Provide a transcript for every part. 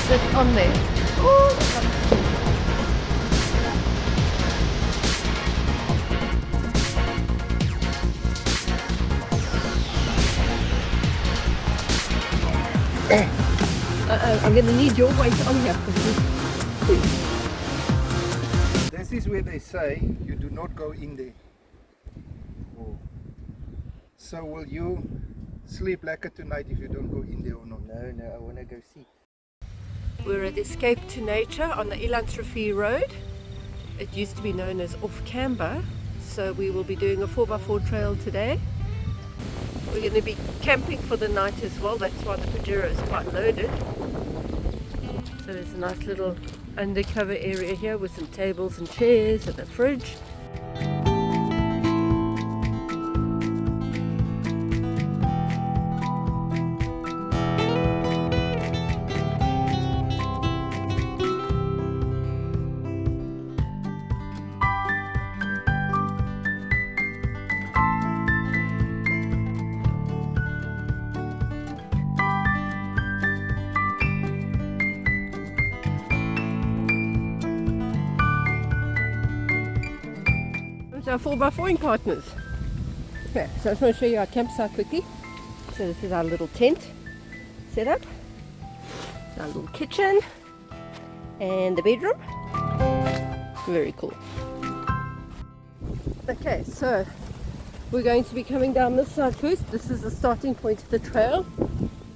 Just on there. Oh, I'm going to need your weight on here. This is where they say you do not go in there. Oh. So will you sleep lekker tonight if you don't go in there or not? No, I want to go see. We're at Escape to Nature on the Ilansrafi Road. It used to be known as Off Canberra, so we will be doing a 4x4 trail today. We're going to be camping for the night as well, that's why the Pajero is quite loaded. So there's a nice little undercover area here with some tables and chairs and a fridge. Our 4x4ing partners. Okay, so I just want to show you our campsite quickly. So this is our little tent setup, our little kitchen, and the bedroom. Very cool. Okay, so we're going to be coming down this side first. This is the starting point of the trail.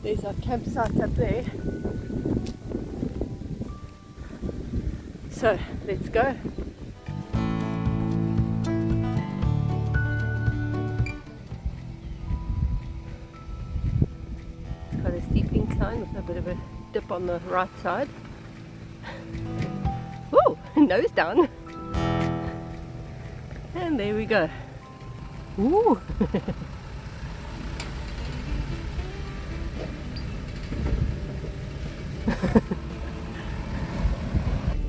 There's our campsite up there. So let's go. Quite a steep incline with a bit of a dip on the right side. Woo! Nose down. And there we go. Ooh!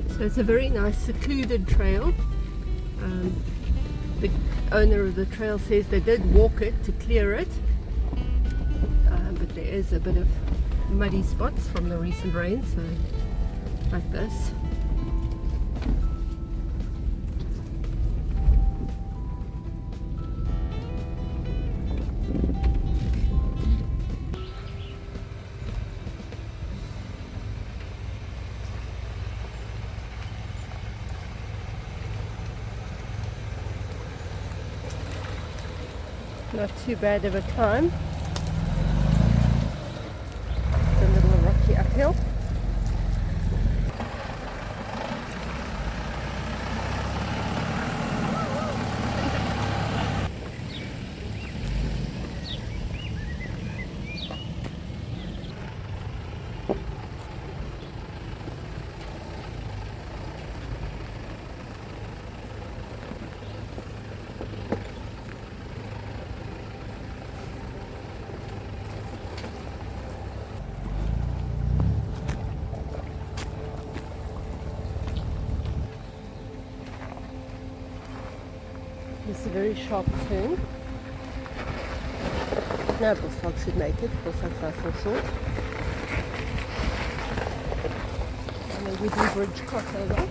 So it's a very nice secluded trail. The owner of the trail says they did walk it to clear it. But there is a bit of muddy spots from the recent rain, so like this. Not too bad of a climb. A little rocky uphill. It's a very sharp turn. No, Bullfrog should make it. Bullfrog's nice and short. And a wooden bridge crossover.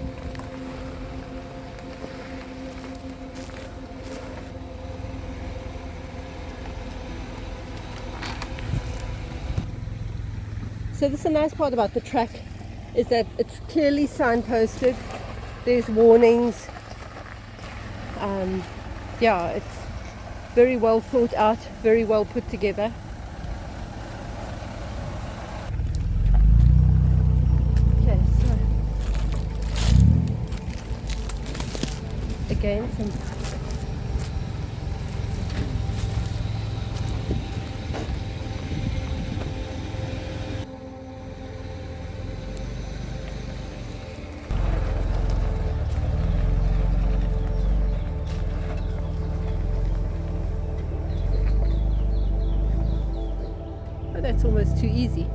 So this is a nice part about the track, is that it's clearly signposted. There's warnings. Yeah, it's very well thought out, very well put together. Okay, so again some that's almost too easy.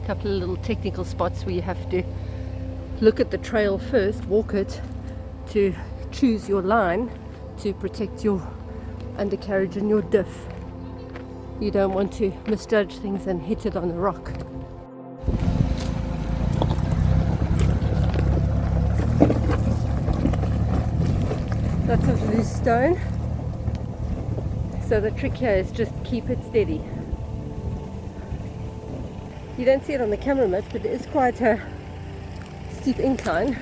couple of little technical spots where you have to look at the trail first, walk it, to choose your line to protect your undercarriage and your diff. You don't want to misjudge things and hit it on a rock. Lots of loose stone. So the trick here is just keep it steady. You don't see it on the camera much, but it is quite a steep incline.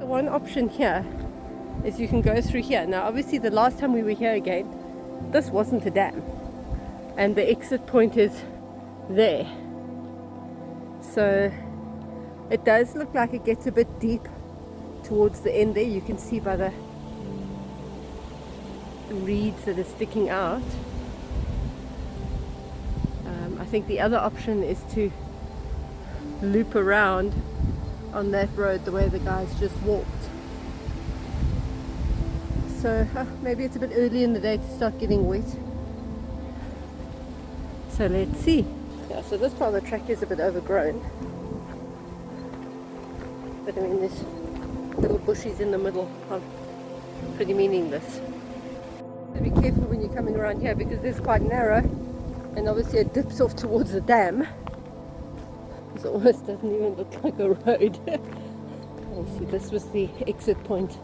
The one option here is you can go through here. Now obviously the last time we were here again, this wasn't a dam. And the exit point is there. So it does look like it gets a bit deep towards the end there. You can see by the reeds that are sticking out. I think the other option is to loop around on that road the way the guys just walked. So maybe it's a bit early in the day to start getting wet. So let's see. Yeah, so this part of the track is a bit overgrown. But I mean, there's little bushes in the middle are pretty meaningless. So be careful when you're coming around here because this is quite narrow and obviously it dips off towards the dam. It almost doesn't even look like a road. And see, this was the exit point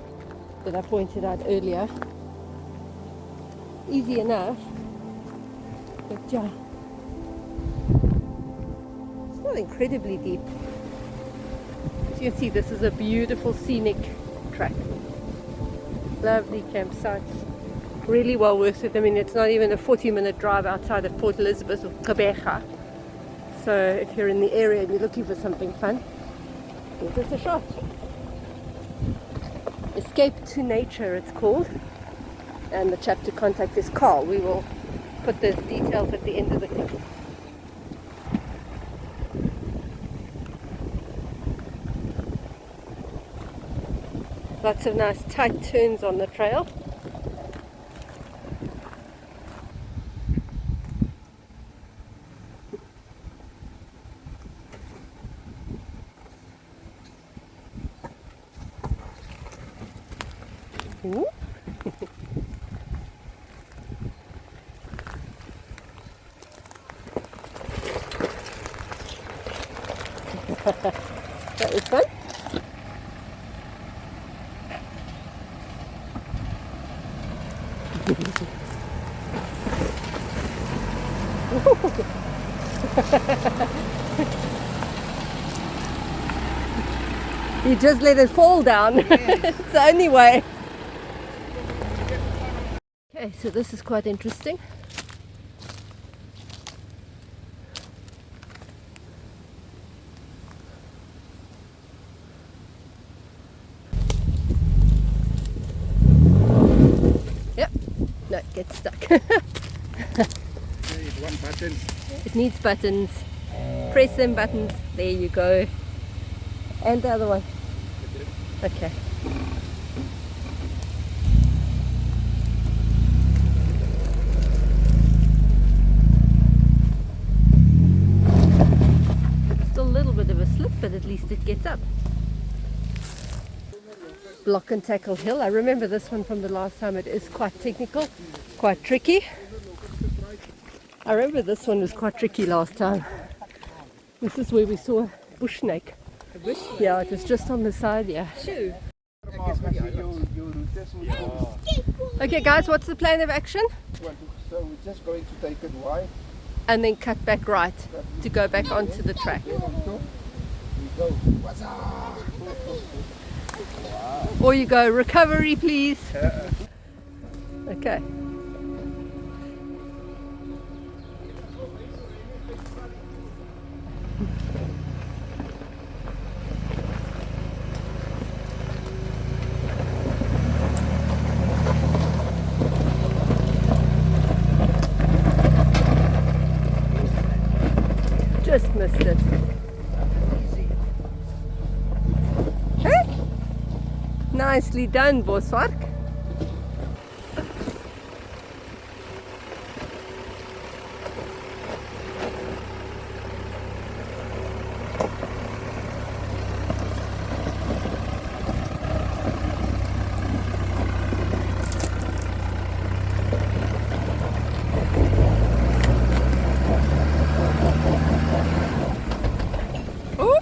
that I pointed out earlier. Easy enough, but yeah. Not incredibly deep. As you can see, this is a beautiful scenic track. Lovely campsites. Really well worth it. I mean, it's not even a 40-minute drive outside of Port Elizabeth or Gqeberha. So if you're in the area and you're looking for something fun, give this a shot. Escape to Nature, it's called. And the chap to contact is Carl. We will put the details at the end of the clip. Lots of nice tight turns on the trail. Ooh. That was fun. You just let it fall down. It's the only way. Okay, so this is quite interesting. Yep, no, it gets stuck. One button. It needs buttons. Press them buttons. There you go. And the other one. Okay. Still a little bit of a slip, but at least it gets up. Block and Tackle Hill. I remember this one from the last time. It is quite technical, quite tricky. I remember this one was quite tricky last time. This is where we saw a bush snake. A bush? Yeah, it was just on the side, yeah. Okay guys, what's the plan of action? So we're just going to take it wide. And then cut back right to go back onto the track. We go. Or you go, recovery please. Okay. Nicely done, Boswark. Oh,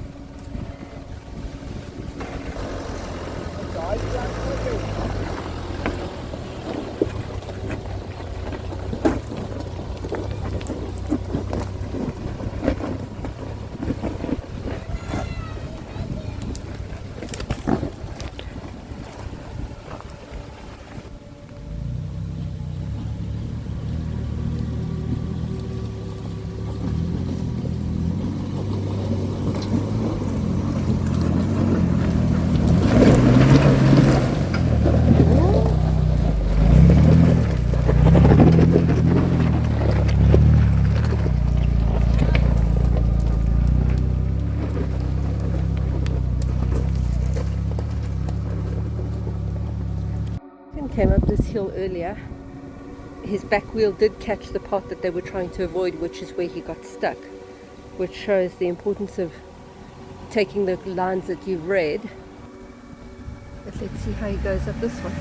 came up this hill earlier. His back wheel did catch the part that they were trying to avoid, which is where he got stuck, which shows the importance of taking the lines that you've read. But let's see how he goes up this one.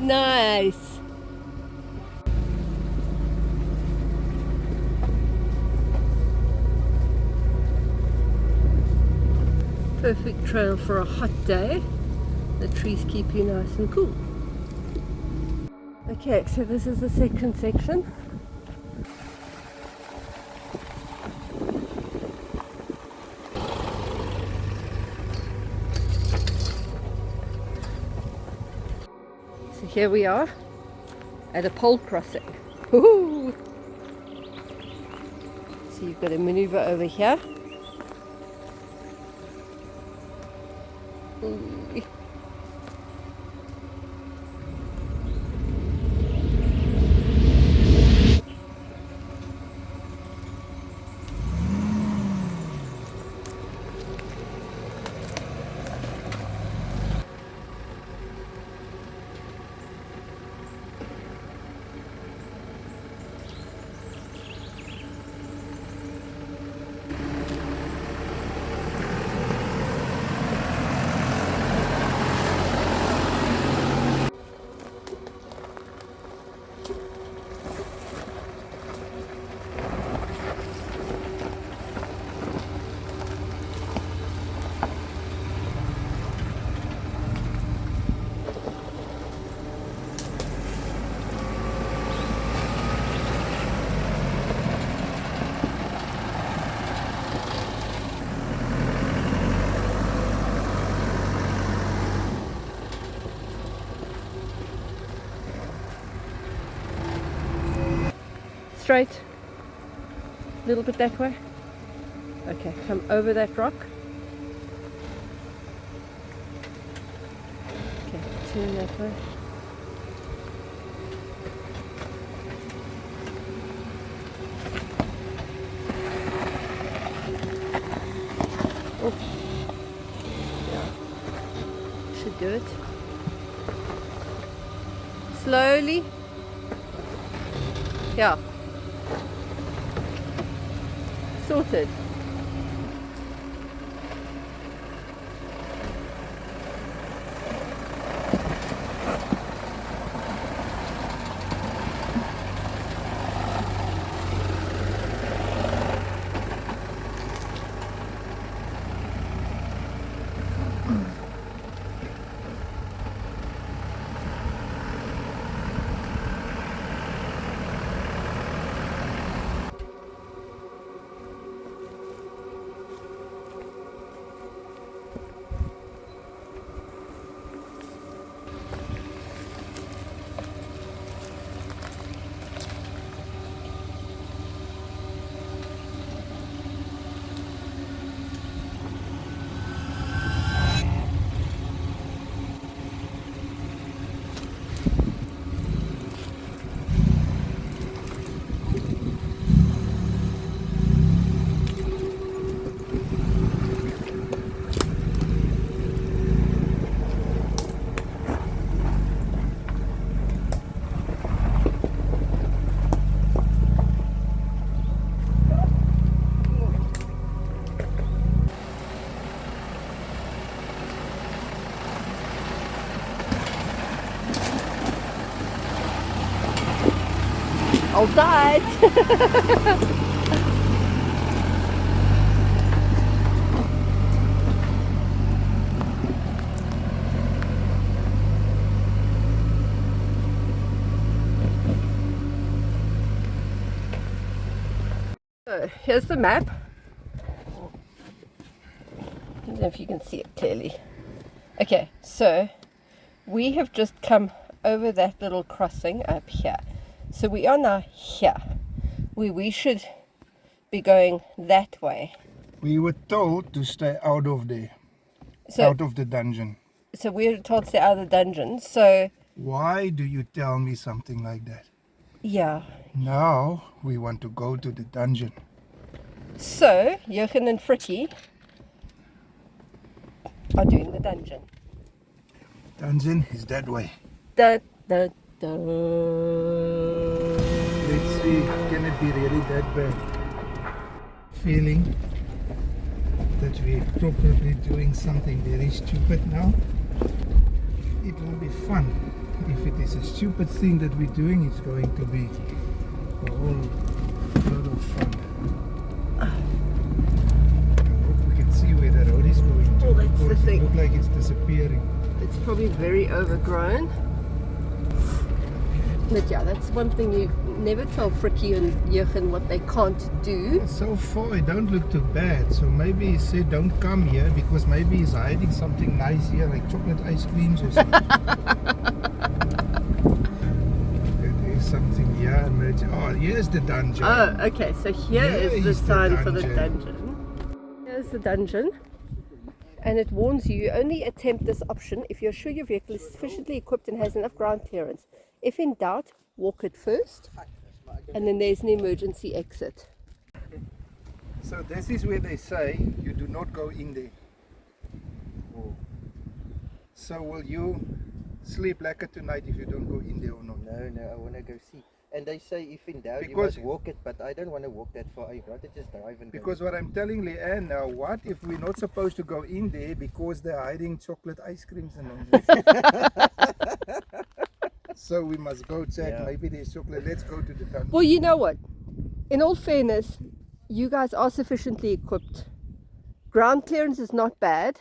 Nice. Perfect trail for a hot day. The trees keep you nice and cool. Okay, so this is the second section. So here we are at a pole crossing. Woohoo! So you've got to maneuver over here. Ooh. Straight. A little bit that way. Okay, come over that rock. Okay, turn that way. Oh. Yeah. Should do it. Slowly. Yeah. Sorted. Hold tight. So here's the map. I don't know if you can see it clearly. Okay, so we have just come over that little crossing up here. So we are now here. We should be going that way. We were told to stay out of there, So, out of the dungeon. so we're told to stay out of the dungeon. So, Why do you tell me something like that? yeah. Now we want to go to the dungeon. So, Jochen and Frikkie are doing the dungeon. Dungeon is that way. Dun, dun, dun. Let's see, can it be really that bad? Feeling that we're probably doing something very stupid now. It will be fun. If it is a stupid thing that we're doing, it's going to be a whole lot of fun. I hope we can see where the road is going to. Oh, that's the because thing. it looks like it's disappearing. It's probably very overgrown. But yeah, that's one thing you never tell Frikkie and Jochen what they can't do. So far it don't look too bad, so maybe he said don't come here because maybe he's hiding something nice here like chocolate ice creams or something. There's something here emerging. Oh, here's the dungeon. Oh, okay, so here is the sign for the dungeon. Here's the dungeon, and it warns you, you only attempt this option if you're sure your vehicle is sufficiently equipped and has enough ground clearance. If in doubt, walk it first, and then there's an emergency exit. So this is where they say you do not go in there. Oh. So will you sleep lekker tonight if you don't go in there or not? No, I want to go see. And they say if in doubt, you Because- must walk it, but I don't want to walk that far. I'd rather just drive and Because what I'm telling Leanne now, what if we're not supposed to go in there because they're hiding chocolate ice creams and all this? So we must go check, Yeah. maybe there's chocolate. Let's go to the dungeon. Well, you know what? In all fairness, you guys are sufficiently equipped. Ground clearance is not bad.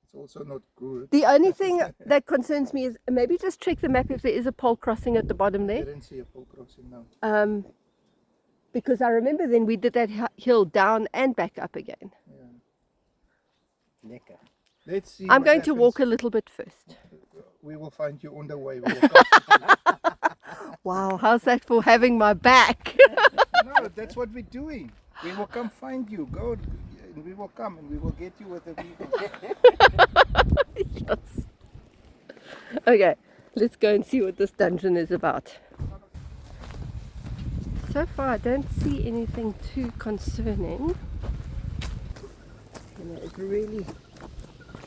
It's also not good. The only thing that concerns me is maybe just check the map if there is a pole crossing at the bottom I there. didn't see a pole crossing now. Because I remember then we did that hill down and back up again. Lekker. Let's see. I'm what going to happens. walk a little bit first. We will find you on the way. We will come. Wow, how's that for having my back? No, that's what we're doing. We will come find you. Go, and we will come and we will get you with a vehicle. Yes. Okay, let's go and see what this dungeon is about. So far, I don't see anything too concerning. You know, it really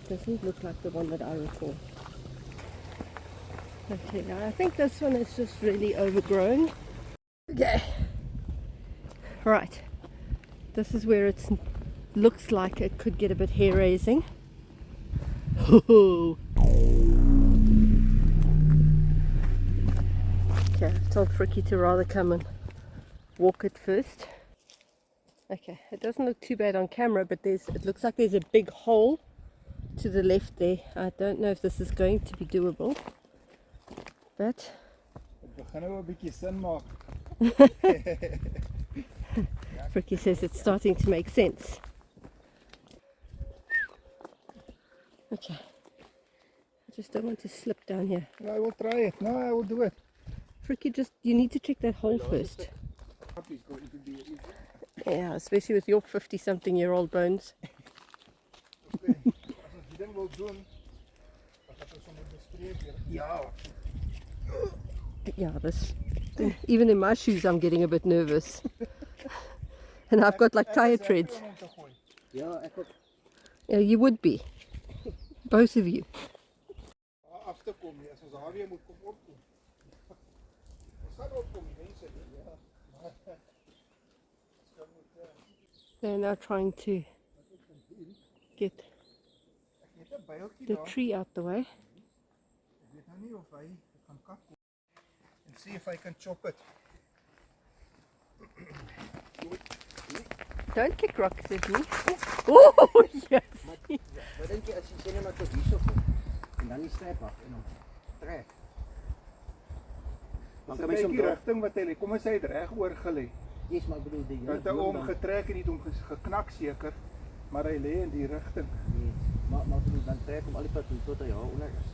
doesn't look like the one that I recall. Okay, now I think this one is just really overgrown. Okay. Right. This is where it looks like it could get a bit hair raising. Okay, I told Frikkie to rather come and walk it first. Okay, it doesn't look too bad on camera, but it looks like there's a big hole to the left there. I don't know if this is going to be doable, but Frikkie says it's starting to make sense. Okay, I just don't want to slip down here. No, I will try it. No, I will do it. Frikkie, you need to check that hole first. What is going to be easy? Yeah, especially with your 50-something-year-old bones. Okay. As ons hierding wil doen, dan gaan ons sommer bespreek hier. Ja. Yeah, even in my shoes I'm getting a bit nervous. And I've got like tire treads. Ja, ek ook. Yeah, you would be. Both of you. Af te kom nie, as ons daar weer moet kom opkom. Ons gaan opkom, die mense. Ja. They're now trying to get Net 'n byltjie the daar. tree out the way. Ek weet nou nie of hy gaan kak kom. And see if I can chop it. Don't kick rocks at me. Oh, yes. Wat dink jy as jy sê net maar tot hierso kom en dan die strap af en dan trek? Dan kan mens Kyk hom die draai. rigting wat hy lê. Kom as hy het reg oor gelê. Yes, maar ek bedoel die Hy het hom omgetrek en nie hom geknak seker, maar hy lê in die rigting. Yes. Maar ek bedoel dan trek hom al die pad tot hy daar onder is.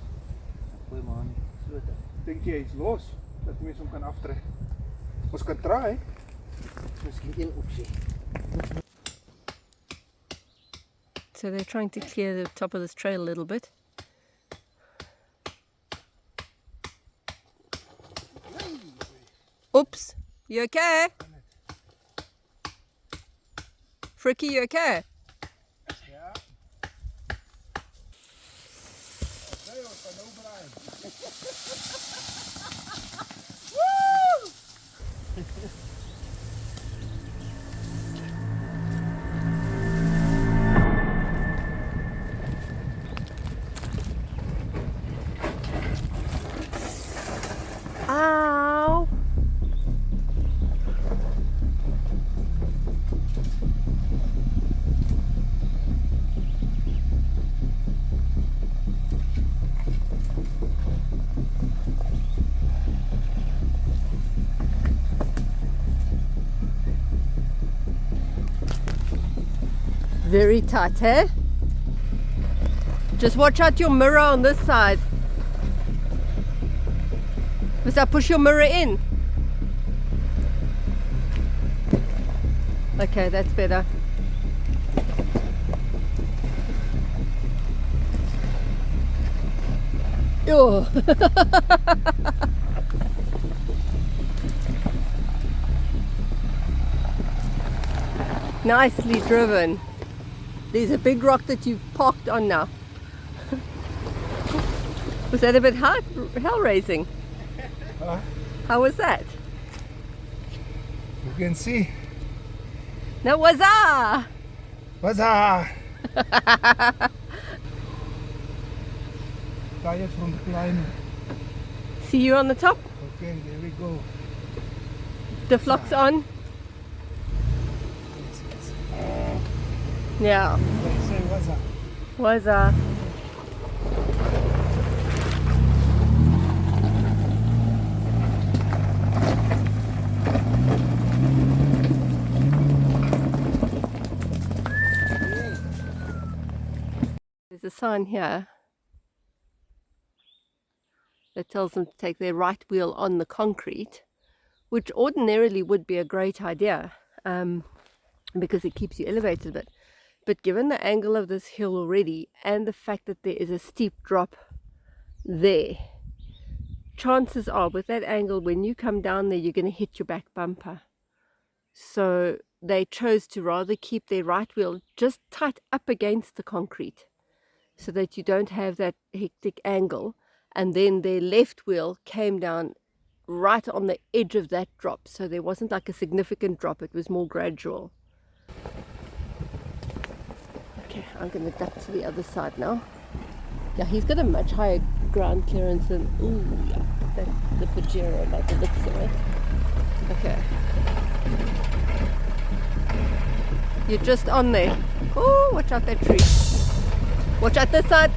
Dan gooi maar aan die slote. Dink jy hy's los dat mense hom kan aftrek? Ons kan try. Miskien een opsie. So they're trying to clear the top of this trail a little bit. Oops, you okay? Fricky, you okay? Ja. Hey, ons kan nou braai. Ow! Very tight, eh? Just watch out your mirror on this side. Must I push your mirror in? Okay, that's better. Oh. Nicely driven. There's a big rock that you've parked on now. Was that a bit hell-raising? Huh? How was that? You can see. No, waza! Huzzah! Tired from the climbing. See you on the top? Okay, there we go. The flock's on? Yes, yes. Yeah. They say huzzah. Waza. There's a sign here that tells them to take their right wheel on the concrete, which ordinarily would be a great idea because it keeps you elevated a bit. But given the angle of this hill already and the fact that there is a steep drop there, chances are with that angle when you come down there you're going to hit your back bumper. So they chose to rather keep their right wheel just tight up against the concrete so that you don't have that hectic angle, and then their left wheel came down right on the edge of that drop, so there wasn't like a significant drop, it was more gradual. Okay, I'm going to duck to the other side now. Yeah, he's got a much higher ground clearance than, ooh, yeah, the Pajero by the looks of it. Okay. You're just on there. Oh, watch out that tree. Watch out this side.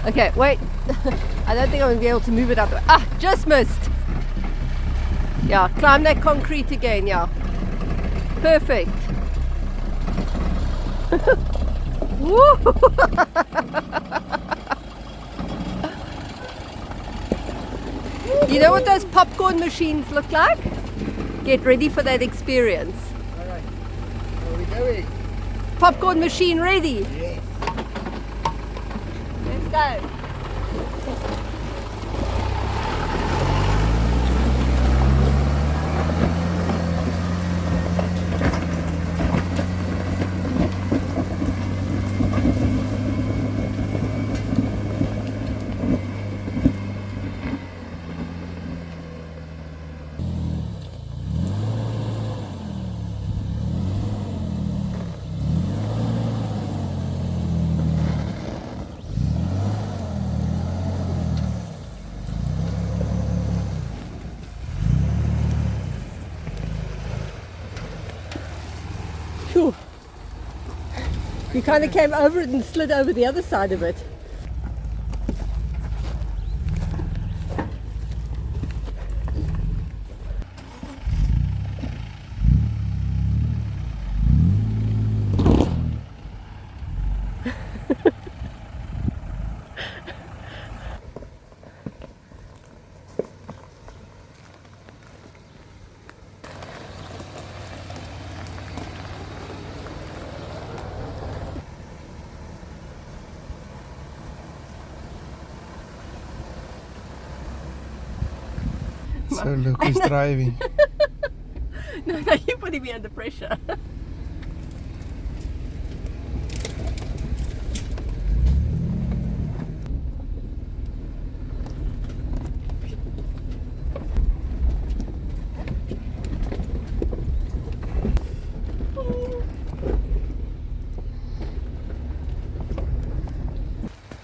Okay, wait. I don't think I'm going to be able to move it up. Ah, just missed. Yeah, climb that concrete again, yeah. Perfect. Woo! You know what those popcorn machines look like? Get ready for that experience. Alright. Where are we going? Popcorn machine ready. Yes. Let's go. You kind of came over it and slid over the other side of it. So look who's driving. No, you're putting me under pressure.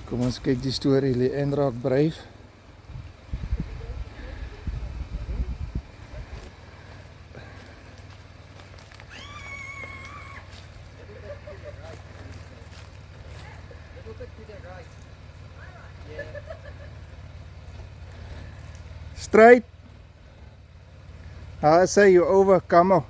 Kom ons kyk die storie, die een raak braaf. Straight. I say you over, come.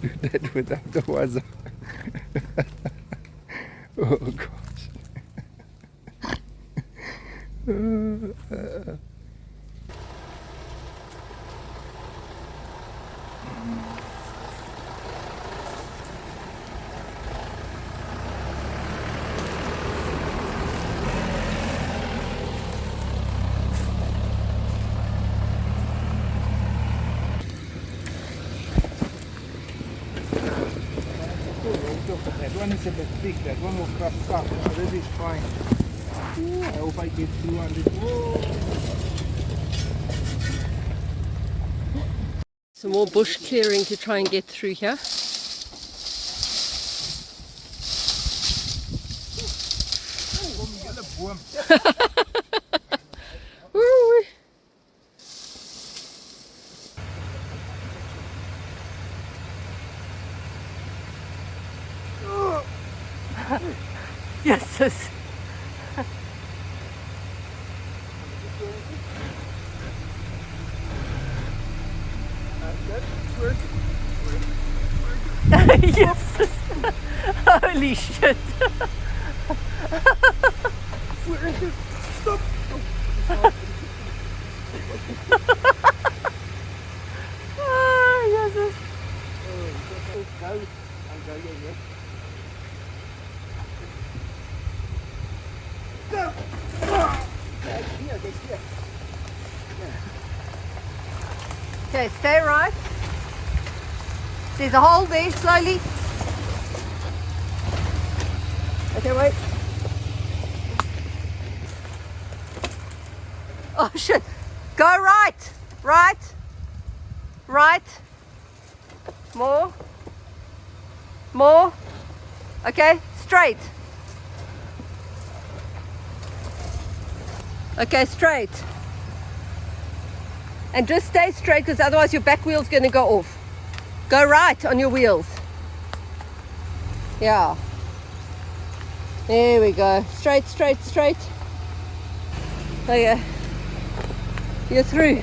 Do that without the water. Oh gosh. That one is a bit thick, that one will crack up. So this is fine. Ooh, I hope I get 200. Some more bush clearing to try and get through here. Woo. Yes, sis. Yes, sis. Holy shit. Stop! Ah, yes, sis. Okay, stay right. There's a hole there, slowly. Okay, wait. Oh shit. Go right. Right. Right. More. More. Okay, straight. Okay, straight. And just stay straight because otherwise your back wheel's going to go off. Go right on your wheels. Yeah. There we go. Straight, straight, straight. Okay. You're through.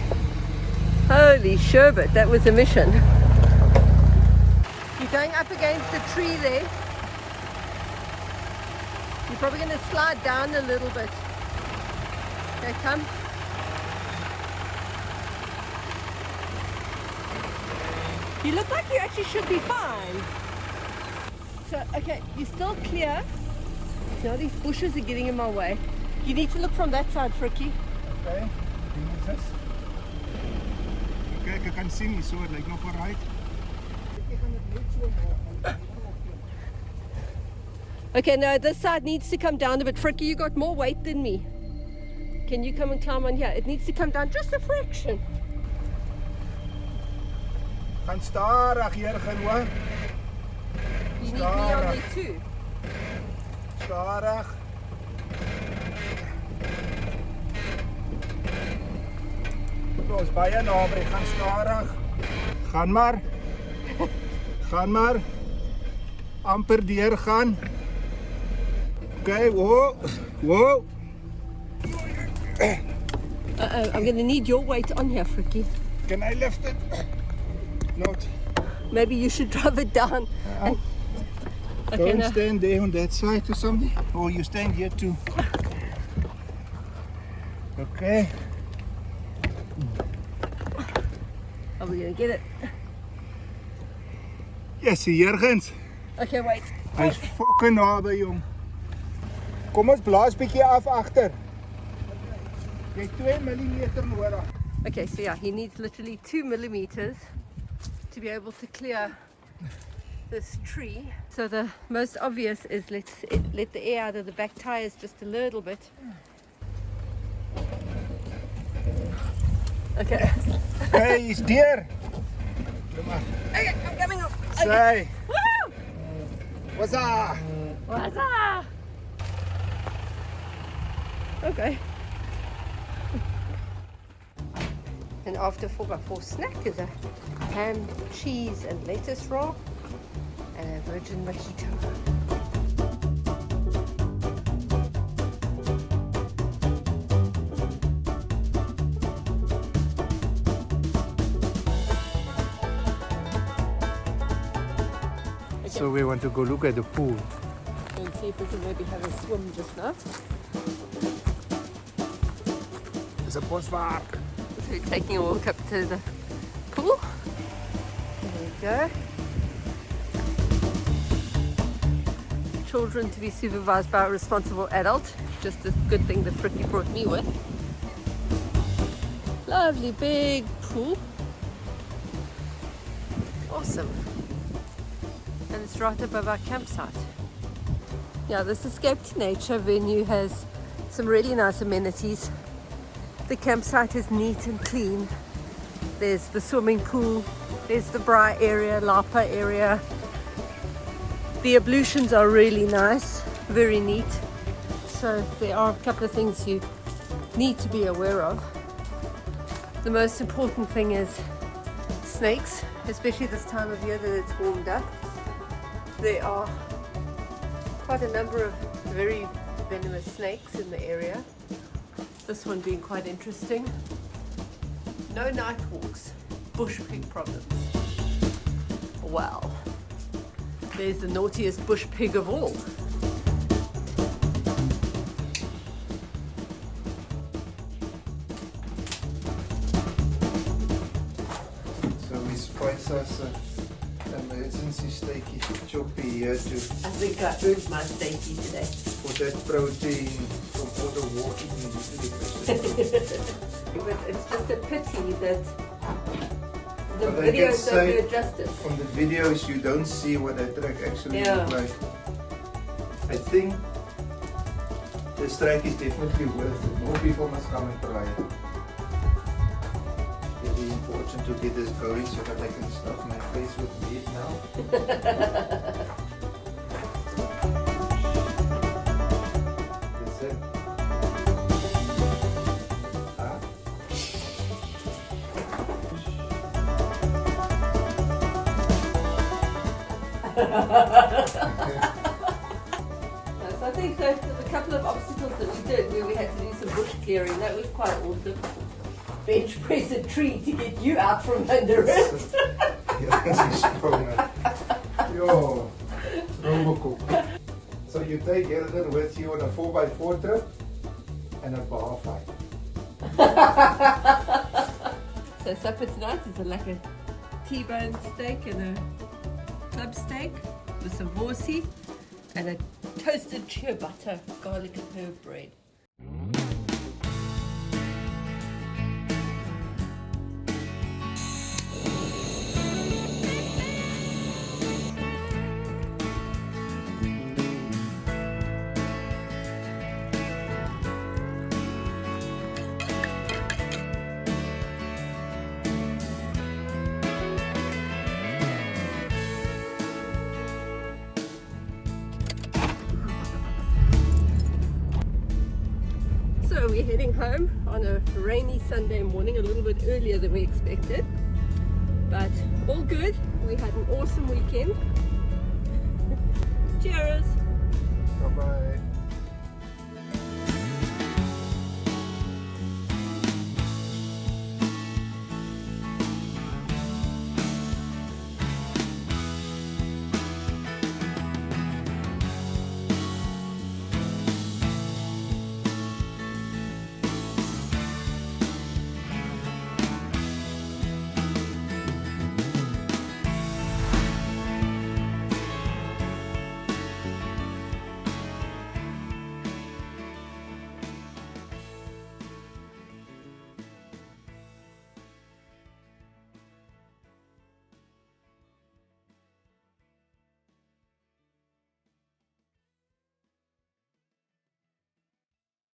Holy sherbet, that was a mission. You're going up against the tree there. You're probably going to slide down a little bit. Okay, come. You look like you actually should be fine. So, okay, you're still clear. Now these bushes are getting in my way. You need to look from that side, Frikkie. Okay, this. Kijk, ek kan sien nie so, dit lyk nog vooruit. Ek gaan dit net so maak. Okay, no, this side needs to come down a bit. Frikkie, you got more weight than me. Can you come and climb on here? It needs to come down just a fraction. Gaan stadig hier gaan hoor. You need me on there too. Stadig. Ons baie naby, gaan stadig. Gaan maar. Gaan maar. Amper deur gaan. Okay, whoa. Whoa. I'm going to need your weight on here, Frikkie. Can I lift it? Not. Maybe you should drive it down. And- okay, Don't now. stand there on that side or something. Or you stand here too. Okay. Are we going to get it? Yes, Jurgens. Okay, wait. Hy's fucking naby, jong. Kom ons blaas bietjie af agter. Jy 2 mm nodig. Okay, so yeah, he needs literally 2 millimeters to be able to clear this tree. So the most obvious is let the air out of the back tires just a little bit. Okay. Hey, he's deur. Okay, I'm coming up. Say, Woo! what's up? What's up? Okay. And after 4x4 snack is a ham, cheese and lettuce roll and a virgin mojito. So we want to go look at the pool. And see if we can maybe have a swim just now. It's a boswaar. So we're taking a walk up to the pool. There we go. Children to be supervised by a responsible adult. Just a good thing that Frikkie brought me with. Lovely big pool. Awesome. And it's right above our campsite. Yeah, this Escape to Nature venue has some really nice amenities. The campsite is neat and clean. There's the swimming pool, there's the braai area, lapa area. The ablutions are really nice, very neat. So there are a couple of things you need to be aware of. The most important thing is snakes, especially this time of year that it's warmed up. There are quite a number of very venomous snakes in the area. This one being quite interesting. No night walks, bush pig problems. Well, there's the naughtiest bush pig of all. So we spice us an emergency steaky choppy here to I think I earned my steaky today. for that protein from all the walking you usually But it's just a pity that the But I can videos don't say- do it justice. On the videos you don't see what that track actually Yeah. look like. I think this track is definitely worth it. More people must come and try it. Very important to get this going so that I can stuff my face with meat now. That's it. Huh? So I think there's a couple of obstacles that we did where we had to do some bush clearing. That was quite awesome. Bench press a tree to get you out from under it. Ja, das ist spannend. Yo, Robocop. So you take Hilda with you on a 4x4 trip and a bar fight. So supper tonight is like a T-bone steak and a club steak with some vorsie and a toasted chia butter, garlic and herb bread. we're heading home on a rainy Sunday morning, a little bit earlier than we expected, but all good. We had an awesome weekend.